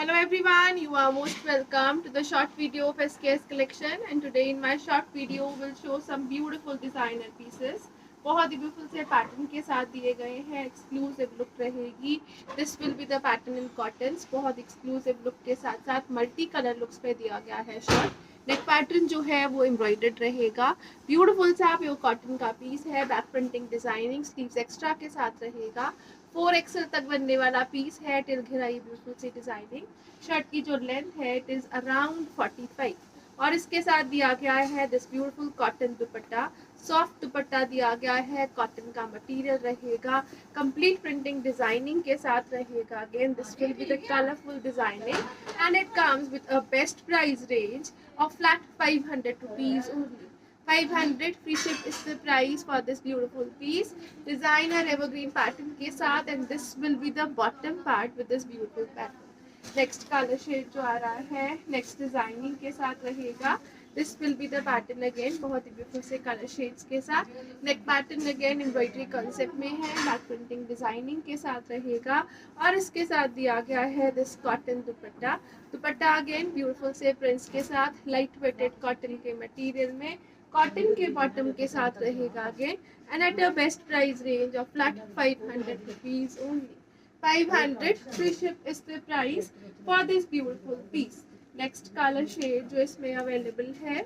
Hello everyone, you are most welcome to the short video of SKS collection, and today in my short video will show some beautiful designer pieces. बहुत ही beautiful से pattern के साथ दिए गए हैं, exclusive look रहेगी. This will be the pattern in cottons. बहुत एक्सक्लूसिव लुक के साथ साथ मल्टी कलर लुक्स पे दिया गया है शर्ट. नेक पैटर्न जो है वो एम्ब्रॉयडर्ड रहेगा. ब्यूटीफुल सा प्योर कॉटन का पीस है. Back printing designing sleeves extra के साथ रहेगा. 4XL तक बनने वाला पीस है. टिल घिराई ब्यूटीफुल सी डिजाइनिंग. शर्ट की जो लेंथ है इट इज अराउंड 45 और इसके साथ दिया गया है this beautiful cotton dupatta. Soft दुपट्टा दिया गया है. कॉटन का मटेरियल रहेगा. कंप्लीट प्रिंटिंग डिजाइनिंग के साथ रहेगा. Again this will be the colourful designing and it comes with a best price range of flat 500 rupees only. 500 free ship is the price for this beautiful piece. Designer evergreen pattern के साथ and this will be the bottom part with this beautiful pattern. Next colour shade जो आ रहा है next designing के साथ रहेगा. This will be the pattern again. बहुत ही ब्यूटीफुल से कलर शेड्स के साथ. Neck pattern again embroidery concept में है. बैक प्रिंटिंग डिजाइनिंग के साथ रहेगा और इसके साथ दिया गया है this cotton dupatta. Dupatta again beautiful से प्रिंट्स के साथ लाइट वेटेड कॉटन के मटेरियल में. कॉटन के बॉटम के साथ रहेगा again and at a best price range of flat 500 rupees only. 500 free ship is the price for this beautiful piece. Next colour shade जो इसमें अवेलेबल है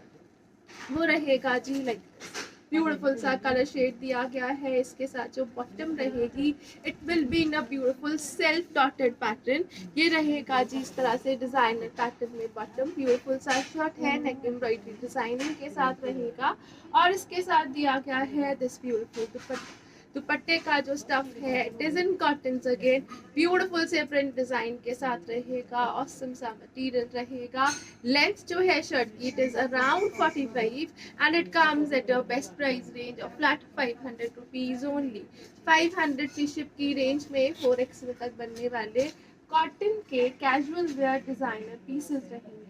वो रहेगा जी लाइक ब्यूटीफुल सा कलर शेड दिया गया है. इसके साथ जो बॉटम रहेगी it will be in a beautiful self dotted pattern. ये रहेगा जी इस तरह से डिजाइनर पैटर्न में बॉटम. ब्यूटीफुल सा शर्ट है. नेक एम्ब्रॉयडरी डिजाइनिंग के साथ रहेगा और इसके साथ दिया गया है दिस ब्यूटीफुल दुपट्टा. दुपट्टे का जो स्टफ है it is in cotton again. Beautiful से प्रिंट डिजाइन के साथ रहेगा. ऑसम सा मटेरियल रहेगा. लेंथ जो है शर्ट की it is around 45 and it comes at a best price range of flat 500 rupees only. 500 की शिप की रेंज में 4XL तक बनने वाले कॉटन के कैजुअल वेयर डिजाइनर पीसेस रहेंगे.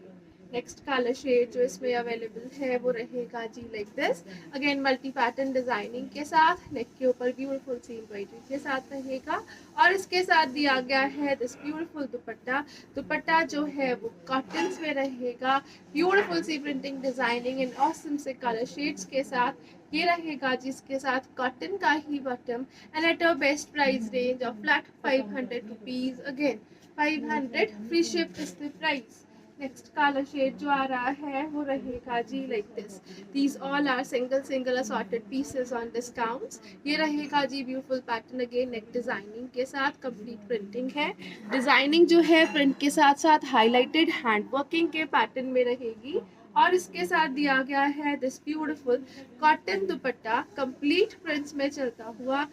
नेक्स्ट कलर शेड जो इसमें अवेलेबल है वो रहेगा जी like this. Again multi pattern designing के साथ. नेक के ऊपर ब्यूटीफुल सी एम्ब्रॉयडरी के साथ रहेगा और इसके साथ दिया गया है दिस ब्यूटीफुल दुपट्टा. दुपट्टा जो है वो कॉटन में रहेगा. ब्यूटीफुल सी प्रिंटिंग डिजाइनिंग इन ऑसम से कलर शेड्स के साथ. ये रहेगा जिसके साथ कॉटन का ही bottom and at a best price range of flat 500 rupees. Again 500 free ship is the price. Next colour shade जो आ रहा है वो रहेगा जी like this. These all are single assorted pieces on discounts. ये रहेगा जी beautiful pattern again neck designing के साथ. कंप्लीट प्रिंटिंग है. डिजाइनिंग जो है प्रिंट के साथ साथ हाईलाइटेड हैंड वर्किंग के पैटर्न में रहेगी और इसके साथ दिया गया है this beautiful cotton dupatta. Complete prints में चलता हुआ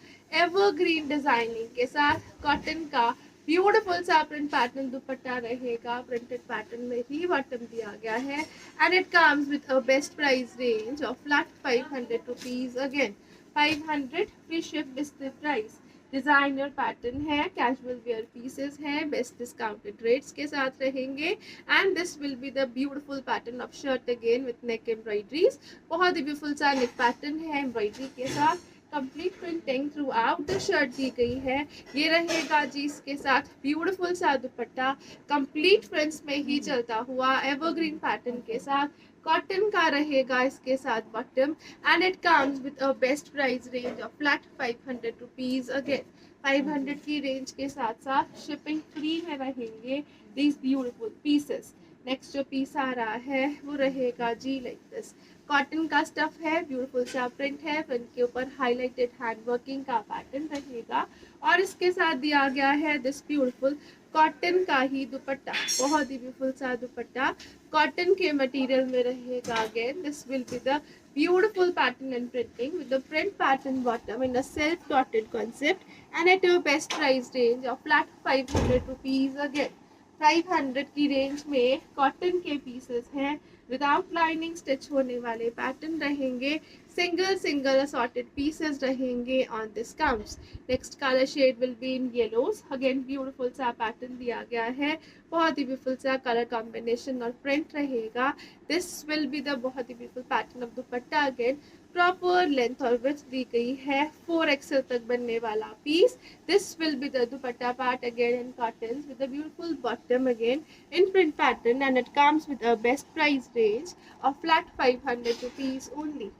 एवरग्रीन डिजाइनिंग के साथ कॉटन का ब्यूटीफुल सा प्रिंट पैटर्न दुपट्टा रहेगा. प्रिंटेड पैटर्न में ही बॉटम दिया गया है and it comes with a best price range of flat 500 rupees. Again 500 free ship is the price. Designer pattern है. कैजुअल वेयर पीसेस हैं. बेस्ट डिस्काउंटेड रेट्स के साथ रहेंगे and this will be the beautiful pattern of shirt again with neck embroideries. बहुत ही beautiful सा नेक pattern है embroidery के साथ. Complete printing throughout the shirt दी गई है. ये रहेगा जी इसके साथ ब्यूटीफुल सा दुपट्टा. कंप्लीट प्रिंट्स में ही चलता हुआ एवरग्रीन पैटर्न के साथ. कॉटन का रहेगा इसके साथ bottom and it comes with a best price range of flat 500 rupees. Again 500 की रेंज के साथ साथ शिपिंग फ्री में रहेंगे दीज ब्यूटीफुल पीसेस. नेक्स्ट जो पीस आ रहा है वो रहेगा जी लाइक दिस. कॉटन का स्टफ है. ब्यूटीफुल सा प्रिंट है. प्रिंट के ऊपर हाईलाइटेड हैंड वर्किंग का पैटर्न रहेगा और इसके साथ दिया गया है दिस ब्यूटीफुल कॉटन का ही दुपट्टा. बहुत ही ब्यूटीफुल सा दुपट्टा कॉटन के मटेरियल में रहेगा. Again this will be the beautiful pattern and printing with the print pattern bottom in a self dotted concept and at a best price range of flat 500 rupees. Again 500 की range में cotton के pieces हैं. Without lining stitch होने वाले pattern रहेंगे. Single assorted pieces रहेंगे on discounts. Next colour shade will be in yellows. Again beautiful सा pattern दिया गया है. बहुत ही ब्यूटीफुल सा कलर कॉम्बिनेशन और प्रिंट रहेगा. दिस विल बी द बहुत ही beautiful pattern of dupatta. Again proper length और विड्थ दी गई है 4XL तक बनने वाला piece. This will be the dupatta part again in cotton with a beautiful bottom again in print pattern, and it comes with a best price range of flat 500 rupees only.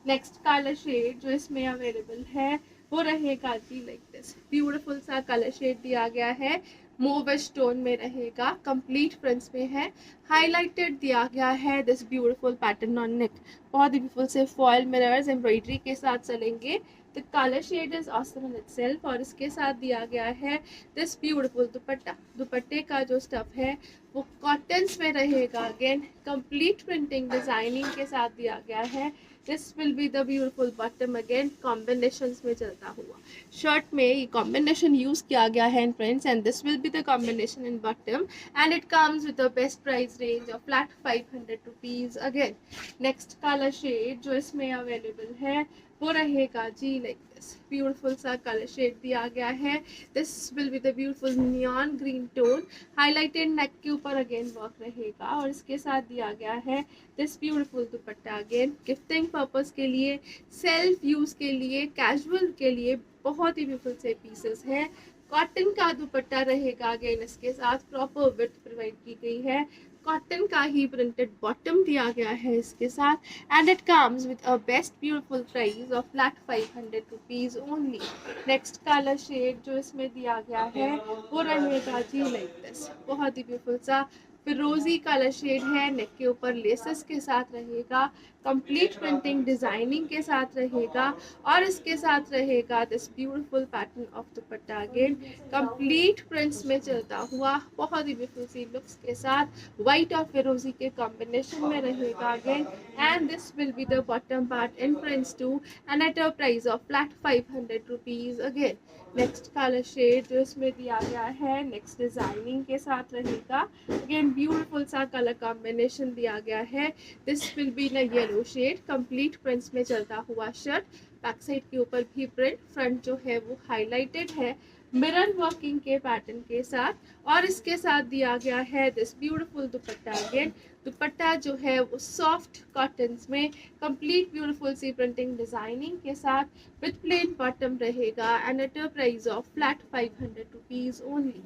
Next colour shade जो इसमें available है वो रहेगा जी like this. Beautiful सा colour shade दिया गया है, मूव स्टोन में रहेगा, कंप्लीट प्रिंट्स में है, हाईलाइटेड दिया गया है this beautiful pattern on neck. बहुत ही ब्यूटीफुल से फॉयल मिरर्स एम्ब्रॉयडरी के साथ चलेंगे. The colour shade is awesome in itself. और इसके साथ दिया गया है दिस ब्यूटीफुल दुपट्टा. दुपट्टे का जो स्टफ है वो कॉटन्स में रहेगा. अगेन कंप्लीट प्रिंटिंग डिजाइनिंग के साथ दिया गया है. This will be the beautiful bottom. Again combinations में चलता हुआ शर्ट में ये कॉम्बिनेशन यूज किया गया है in prints, and this will be the combination in bottom, and it comes with the best price range of flat 500 rupees. Again next colour shade जो इसमें अवेलेबल है वो रहेगा जी लाइक दिस. ब्यूटीफुल सा कलर शेड दिया गया है. This will be the beautiful neon green tone. Highlighted neck के ऊपर अगेन वर्क रहेगा, और इसके साथ दिया गया है this beautiful dupatta. Again gifting purpose के लिए, सेल्फ यूज के लिए, कैजुअल के लिए बहुत ही ब्यूटीफुल से पीसेस हैं. कॉटन का दुपट्टा रहेगा. अगेन इसके साथ प्रॉपर विड्थ प्रोवाइड की गई है. कॉटन का ही प्रिंटेड बॉटम दिया गया है इसके साथ, and it comes with a best beautiful price of flat 500 rupees only. Next colour shade जो इसमें दिया गया है वो रहेगा जी लाइक दिस. बहुत ही ब्यूटीफुल सा फिरोजी कलर शेड है. नेक के ऊपर लेसेस के साथ रहेगा, कंप्लीट प्रिंटिंग डिजाइनिंग के साथ रहेगा, और इसके साथ रहेगा this beautiful pattern of dupatta. Again complete prints में चलता हुआ बहुत ही ब्यूटीफुल सी लुक्स के साथ व्हाइट और फिरोजी के कॉम्बिनेशन में रहेगा. Again and this will be the bottom part in prints too, and at a price of flat 500 rupees. Again next colour shade जो इसमें दिया गया है नेक्स्ट डिजाइनिंग के साथ रहेगा. अगेन ब्यूटीफुल सा कलर कॉम्बिनेशन दिया गया है. दिस विल बी न येलो शेड. कंप्लीट प्रिंट्स में चलता हुआ शर्ट. बैक साइड के ऊपर भी प्रिंट, फ्रंट जो है वो हाईलाइटेड है मिरर वर्किंग के पैटर्न के साथ, और इसके साथ दिया गया है this beautiful dupatta. Again dupatta जो है वो सॉफ्ट कॉटन्स में कंप्लीट ब्यूटीफुल सी प्रिंटिंग डिजाइनिंग के साथ विद प्लेन बॉटम रहेगा, and at a price of flat 500 rupees only.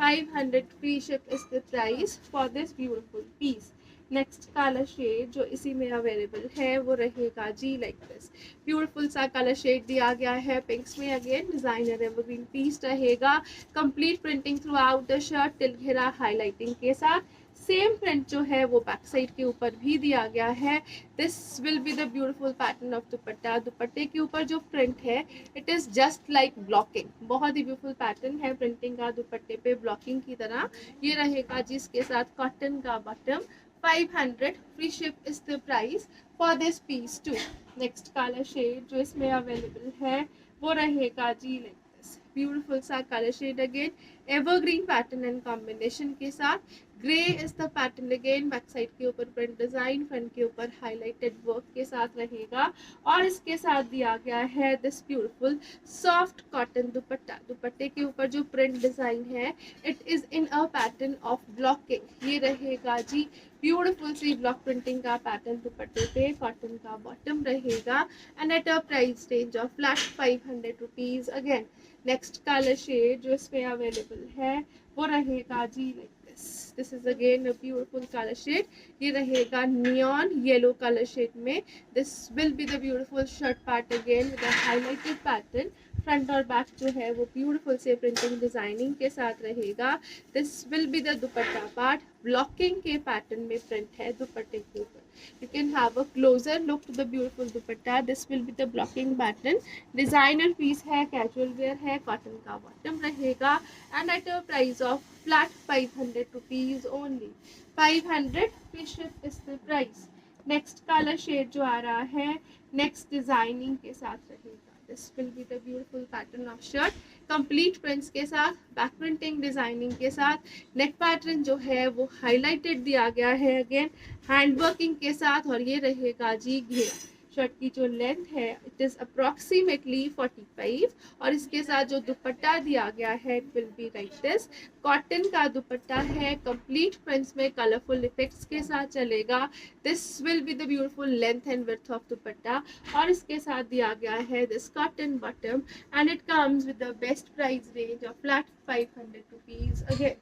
500 free ship is the price for this beautiful piece. Next colour shade जो इसी में अवेलेबल है वो रहेगा जी लाइक दिस. ब्यूटीफुल सा कलर शेड दिया गया है पिंक्स में. अगेन डिजाइनर एवरग्रीन पीस रहेगा. Complete printing throughout the shirt till घेरा हाईलाइटिंग के साथ. सेम प्रिंट जो है वो बैक साइड के ऊपर भी दिया गया है. This will be the beautiful pattern of दुपट्टा. दुपट्टे के ऊपर जो प्रिंट है it is just like blocking. बहुत ही ब्यूटीफुल पैटर्न है प्रिंटिंग का दुपट्टे पे ब्लॉकिंग की तरह. ये रहेगा जिसके साथ कॉटन का bottom. 500 free ship is the price for this piece too. Next colour shade जो इसमें अवेलेबल है वो रहेगा जी लाइक दिस. ब्यूटीफुल सा colour shade. Again evergreen pattern and combination के साथ. Grey is the pattern. Again back side के ऊपर प्रिंट डिजाइन, फ्रंट के ऊपर हाईलाइटेड वर्क के साथ रहेगा, और इसके साथ दिया गया है this beautiful soft cotton dupatta. दुपट्टे के ऊपर जो प्रिंट डिजाइन है it is in a pattern of blocking. ये रहेगा जी ब्यूटीफुल सी ब्लॉक प्रिंटिंग का पैटर्न दुपट्टे पे. कॉटन का बॉटम रहेगा, and at a price range of flat 500 rupees. Again next colour shade जो इसमें अवेलेबल है वो रहेगा जी like this. This is again a beautiful colour shade. ये रहेगा नियॉन येलो कलर शेड में. This will be the beautiful shirt part again with a highlighted pattern. Front और बैक जो है वो ब्यूटीफुल से प्रिंटिंग डिजाइनिंग के साथ रहेगा. This will be the dupatta part. Blocking के पैटर्न में प्रिंट है दुपट्टे के ऊपर. You can have a closer look to the beautiful dupatta. This will be the blocking pattern. Designer piece है, casual wear है, cotton का bottom रहेगा, and at a price of flat 500 rupees only. 500 free ship is the price. Next color shade जो आ रहा है next designing के साथ रहेगा. This will be the beautiful pattern of shirt. Complete prints के साथ, बैक प्रिंटिंग डिजाइनिंग के साथ. नेक पैटर्न जो है वो हाईलाइटेड दिया गया है. अगेन हैंड वर्किंग के साथ, और ये रहेगा जी घेरा. शर्ट की जो लेंथ है इट इज़ अप्रॉक्सीमेटली 45 और इसके साथ जो दुपट्टा दिया गया है it will be like this. Cotton का दुपट्टा है, कंप्लीट प्रिंट्स में कलरफुल इफेक्ट्स के साथ चलेगा। This will be the beautiful length and width of dupatta और इसके साथ दिया गया है this cotton bottom and it comes with the best price range of flat 500 rupees. Again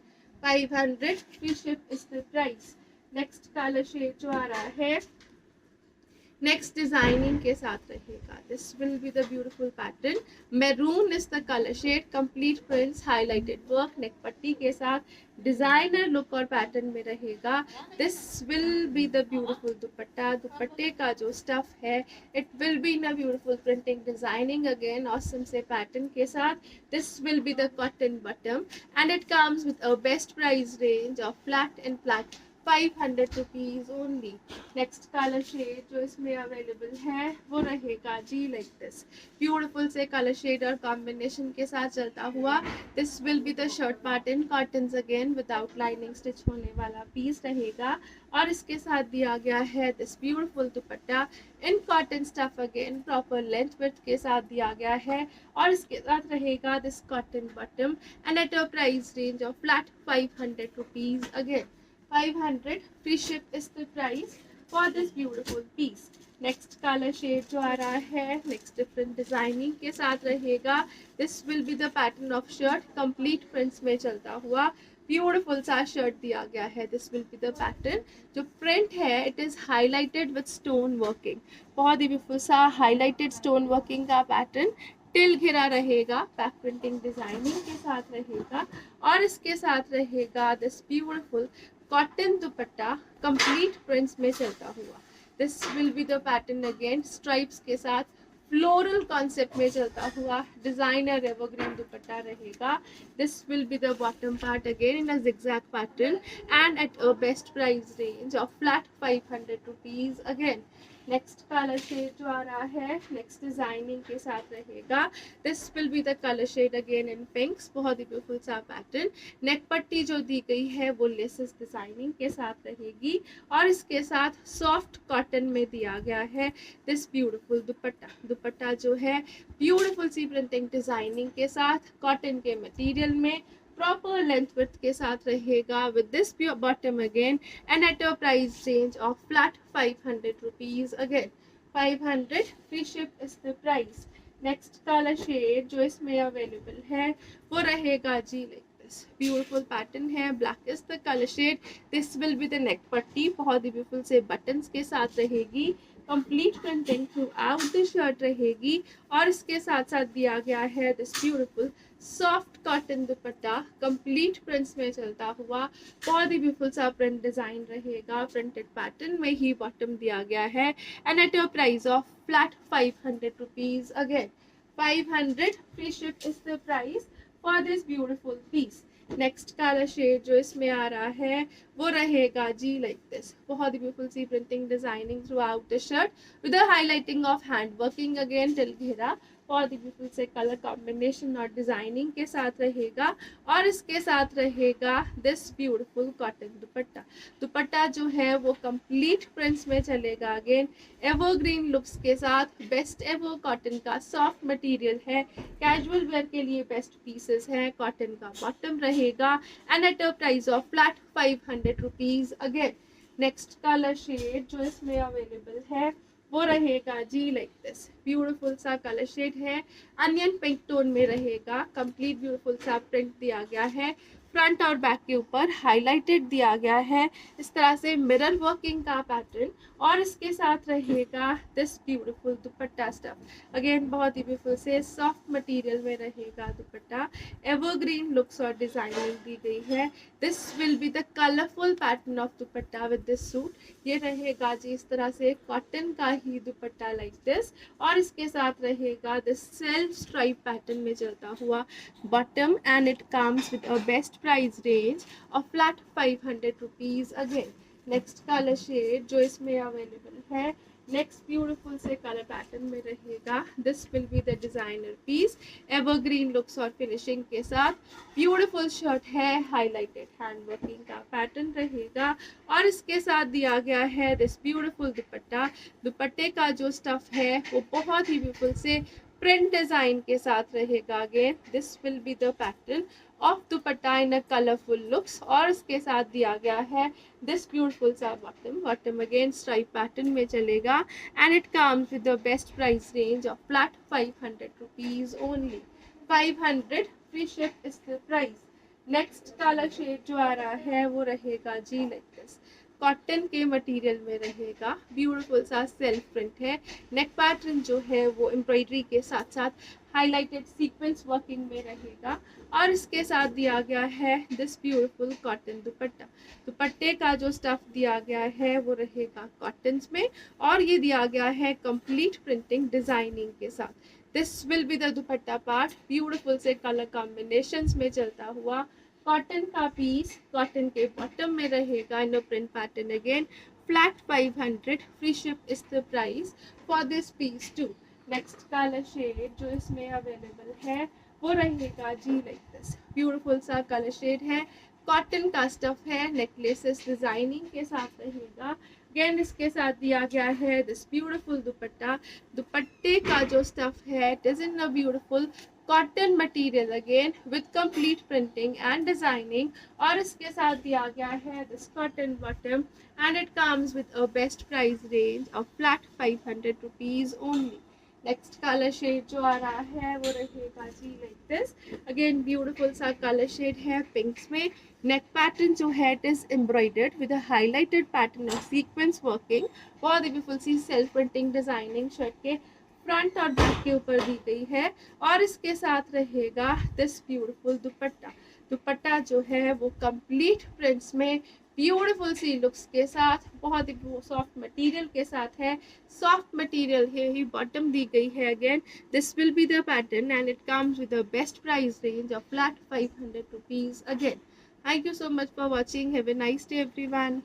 500 free ship is the price. Next colour shade जो आ रहा है नेक्स्ट डिजाइनिंग के साथ रहेगा। This will be the beautiful pattern. Maroon is the colour shade, complete prints, highlighted work, neck पट्टी के साथ डिजाइनर लुक और पैटर्न में रहेगा। This will be the beautiful dupatta. दुपट्टे का जो स्टफ है it will be in a beautiful printing designing again awesome से पैटर्न के साथ। This will be the cotton bottom and it comes with a best price range of flat and flat 500 rupees only. Next colour shade जो इसमें available है वो रहेगा जी like this. Beautiful से कलर शेड और कॉम्बिनेशन के साथ चलता हुआ this will be the shirt pattern. Cottons again without lining stitch होने वाला पीस रहेगा और इसके साथ दिया गया है this beautiful dupatta in cotton stuff again proper length width के साथ दिया गया है और इसके साथ रहेगा this cotton bottom and at a price range of flat 500 rupees. Again 500 free ship is the price for this beautiful piece. Next colour shade जो आ रहा है नेक्स्ट डिफरेंट डिजाइनिंग के साथ रहेगा। This will be the pattern of shirt, complete prints में चलता हुआ ब्यूटीफुल सा शर्ट दिया गया है। This will be the pattern. जो प्रिंट है it is highlighted with stone working, बहुत ही ब्यूटीफुल सा हाईलाइटेड स्टोन वर्किंग का पैटर्न टिल घिरा रहेगा, बैक प्रिंटिंग डिजाइनिंग के साथ रहेगा और इसके साथ रहेगा this beautiful cotton dupatta complete prints में चलता हुआ। This will be the pattern again stripes के साथ फ्लोरल कॉन्सेप्ट में चलता हुआ डिजाइनर एवरग्रीन दुपट्टा रहेगा। This will be the bottom part again in a zigzag pattern and at a best price range of flat 500 rupees. Again next colour shade जो आ रहा है नेक्स्ट डिजाइनिंग के साथ रहेगा। This will be the colour shade again in pinks, बहुत ही beautiful सा पैटर्न। नेक पट्टी जो दी गई है वो लेसेस डिजाइनिंग के साथ रहेगी और इसके साथ सॉफ्ट कॉटन में दिया गया है दिस ब्यूटीफुल दुपट्टा। दुपट्टा जो है ब्यूटीफुल सी प्रिंटिंग डिजाइनिंग के साथ कॉटन के मटेरियल में प्रॉपर लेंथ विड्थ के साथ रहेगा with this bottom again and at a price range of flat 500 rupees. Again 500 free ship is the price. Next colour shade जो इसमें अवेलेबल है वो रहेगा जी लाइक दिस। ब्यूटीफुल पैटर्न है, black is the colour shade. This will be the neck पट्टी, बहुत ही ब्यूटीफुल से बटन्स के साथ रहेगी। Complete printing throughout the shirt रहेगी और इसके साथ साथ दिया गया है this beautiful soft cotton dupatta complete prints में चलता हुआ, बहुत ही ब्यूटीफुल सा प्रिंट डिजाइन रहेगा। प्रिंटेड पैटर्न में ही बॉटम दिया गया है and at a price of flat 500 rupees. Again 500 free ship is the price for this beautiful piece. Next colour shade जो इसमें आ रहा है वो रहेगा जी लाइक दिस। बहुत ही ब्यूटीफुल सी printing designing throughout the shirt with the highlighting of hand working again till घेरा, बहुत ही ब्यूटीफुल से कलर कॉम्बिनेशन और डिजाइनिंग के साथ रहेगा और इसके साथ रहेगा this beautiful cotton dupatta. Dupatta जो है वो कंप्लीट प्रिंट्स में चलेगा अगेन एवरग्रीन लुक्स के साथ। बेस्ट एवर कॉटन का सॉफ्ट मटेरियल है, कैजुअल वेयर के लिए बेस्ट पीसेस है। कॉटन का बॉटम रहेगा and at a price of flat 500 rupees. Again next colour shade जो इसमें अवेलेबल है वो रहेगा जी लाइक दिस। ब्यूटीफुल सा कलर शेड है, अनियन पिंक टोन में रहेगा। कंप्लीट ब्यूटीफुल सा प्रिंट दिया गया है, फ्रंट और बैक के ऊपर हाईलाइटेड दिया गया है इस तरह से मिरर वर्किंग का पैटर्न और इसके साथ रहेगा this beautiful dupatta stuff. Again बहुत ही ब्यूटीफुल से सॉफ्ट मटेरियल में रहेगा दुपट्टा, एवरग्रीन लुक्स और डिजाइनिंग दी गई है। This will be the colourful pattern of dupatta with this suit. ये रहेगा जी इस तरह से कॉटन का ही दुपट्टा लाइक दिस और इसके साथ रहेगा दिस सेल्फ स्ट्राइप पैटर्न में चलता हुआ bottom and it comes with a best price range of flat 500 rupees. Again next colour shade जो इसमें अवेलेबल है नेक्स्ट ब्यूटीफुल से कलर पैटर्न में रहेगा. This will be the designer piece. Evergreen looks और फिनिशिंग के साथ ब्यूटीफुल शर्ट है. हाईलाइटेड हैंड वर्किंग का पैटर्न रहेगा और इसके साथ दिया गया है दिस ब्यूटीफुल दुपट्टा. दुपट्टे का जो स्टफ है वो बहुत ही ब्यूटीफुल से प्रिंट डिजाइन के साथ रहेगा. Again this will be the pattern of dupatta in a colourful looks और इसके साथ दिया गया है दिस ब्यूटीफुल सा bottom. Bottom again stripe pattern में चलेगा and it comes with the best price range of flat 500 rupees only. 500 free ship is the price. Next colour shade जो आ रहा है वो रहेगा जी लाइक दिस. कॉटन के मटेरियल में रहेगा. ब्यूटीफुल सा सेल्फ प्रिंट है. नेक पैटर्न जो है वो एम्ब्रॉयडरी के साथ साथ हाईलाइटेड सीक्वेंस वर्किंग में रहेगा और इसके साथ दिया गया है दिस ब्यूटीफुल कॉटन दुपट्टा. दुपट्टे का जो स्टफ दिया गया है वो रहेगा कॉटन में और ये दिया गया है कंप्लीट प्रिंटिंग डिजाइनिंग के साथ. This will be the dupatta part. Beautiful से कलर कॉम्बिनेशंस में चलता हुआ कॉटन का पीस. कॉटन के बॉटम में रहेगा in print pattern. Again flat 500 free ship is the price for this piece too. Next colour shade जो इसमें अवेलेबल है वो रहेगा जी लाइक दिस. ब्यूटीफुल सा कलर शेड है. कॉटन का स्टफ है. नेकलेसेस डिजाइनिंग के साथ रहेगा. अगेन इसके साथ दिया गया है दिस ब्यूटीफुल दुपट्टा. दुपट्टे का जो स्टफ है it is in a beautiful cotton material again with complete printing and designing और इसके साथ दिया गया है this cotton bottom and it comes with a best price range of flat 500 rupees only. Next colour shade जो आ रहा है वो रहेगा जी लाइक दिस. अगेन ब्यूटीफुल सा कलर शेड है पिंक्स में. नेक पैटर्न जो है it is embroidered with a highlighted pattern of sequence working. बहुत ही ब्यूटीफुल सी सेल्फ प्रिंटिंग डिजाइनिंग शर्ट के फ्रंट और बैक के ऊपर दी गई है और इसके साथ रहेगा दिस ब्यूटीफुल दुपट्टा. दुपट्टा जो है वो कंप्लीट प्रिंट्स में ब्यूटीफुल सी लुक्स के साथ बहुत ही सॉफ्ट मटेरियल के साथ है. सॉफ्ट मटेरियल है ही बॉटम दी गई है. Again this will be the pattern and it comes with the best price range of flat 500 rupees. Again thank you so much for watching. Have a nice day everyone.